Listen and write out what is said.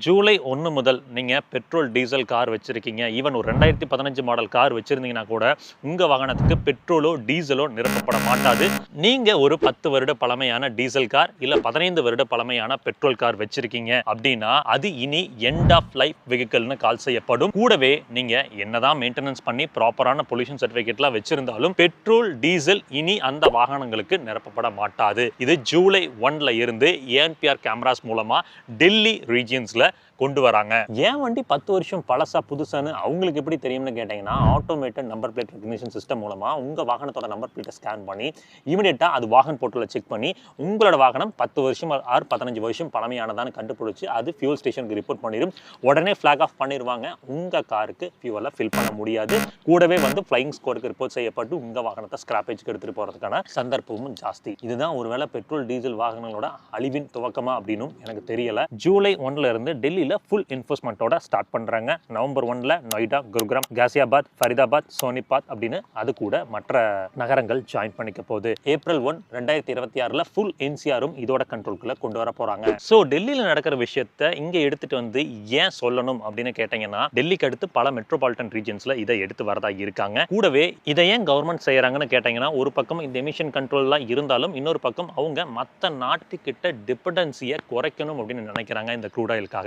ஜூலை 1 முதல் நீங்கள் petrol diesel car வச்சுருக்கீங்க, ஈவன் ஒரு 2015 மாடல் கார் வச்சுருந்தீங்கன்னா கூட உங்கள் வாகனத்துக்கு பெட்ரோலோ டீசலோ நிரப்பப்பட மாட்டாது. நீங்கள் ஒரு 10 வருட பழமையான டீசல் கார் இல்லை 15 வருட பழமையான பெட்ரோல் கார் வச்சுருக்கீங்க அப்படின்னா அது இனி எண்ட் ஆஃப் லைஃப் வெஹிக்கிள்னு கால் செய்யப்படும். கூடவே நீங்கள் என்னதான் மெயின்டெனன்ஸ் பண்ணி ப்ராப்பரான பொல்யூஷன் சர்டிஃபிகேட்லாம் வச்சிருந்தாலும் பெட்ரோல் டீசல் இனி அந்த வாகனங்களுக்கு நிரப்பப்பட மாட்டாது. இது ஜூலை 1ல இருந்து ஏஎன்பிஆர் கேமராஸ் மூலமா டெல்லி ரீஜியன்ஸ்ல கொண்டு வராங்க. ஏன் வண்டி 10 வருஷம் பழசா புதுசான்னு அவங்களுக்கு எப்படி தெரியும்னு கேட்டீங்கன்னா, automated number plate recognition system மூலமா உங்க வாகனத்தோட நம்பர் பிளேட்டை ஸ்கேன் பண்ணி இமிடியேட்டா அது வாகன் போர்ட்டல்ல செக் பண்ணி உங்களோட வாகனம் 10 வருஷம் ஆர் 15 வருஷம் பழமையானதான்னு கண்டுபிடிச்சு அது ஃபியூல் ஸ்டேஷனுக்கு ரிப்போர்ட் பண்ணிடும். உடனே ஃபிளாக் ஆஃப் பண்ணிடுவாங்க. உங்க காருக்கு ஃபியூவலை ஃபில் பண்ண முடியாது. கூடவே வந்து ஃப்ளைங் ஸ்குவாடுக்கு ரிப்போர்ட் செய்யப்பட்டு உங்க வாகனத்தை ஸ்கிராப்பேஜ்க்கு எடுத்துட்டு போறதுக்கான சந்தர்ப்பமும் ஜாஸ்தி. இதுதான் ஒருவேளை பெட்ரோல் டீசல் வாகனங்களோட அழிவின் துவக்கமா அப்படின்னு எனக்கு தெரியல. ஜூலை 1ல இருந்து டெல்லியில ஃபுல் என்ஃபோர்ஸ்மெண்ட்டோட ஸ்டார்ட் பண்றாங்க. நவம்பர் 1ல நொய்டா, குருகிராம், காசியாபாத், ஃபரிதாபாத், சோனிபாத் அப்படின்னு அது கூட மற்ற நகரங்கள் ஜாயின் பண்ணிக்க போகுது. ஏப்ரல் 1, 2026ல ஃபுல் என்சிஆரும் இதோட கண்ட்ரோல்குள்ள கொண்டு வர போறாங்க. ஸோ டெல்லியில் நடக்கிற விஷயத்த இங்க எடுத்துட்டு வந்து ஏன் சொல்லணும் அப்படின்னு கேட்டீங்கன்னா, டெல்லிக்கு அடுத்து பல மெட்ரோபாலிட்டன் ரீஜன்ஸ்ல இதை எடுத்து வரதா இருக்காங்க. கூடவே இதை ஏன் கவர்மெண்ட் செய்யறாங்கன்னு கேட்டீங்கன்னா, ஒரு பக்கம் இந்த எமிஷன் கண்ட்ரோல்லாம் இருந்தாலும் இன்னொரு பக்கம் அவங்க மற்ற நாட்டுக்கிட்ட டிபெண்டன்சியை குறைக்கணும் அப்படின்னு நினைக்கிறாங்க இந்த க்ரூட் ஆயிலுக்காக.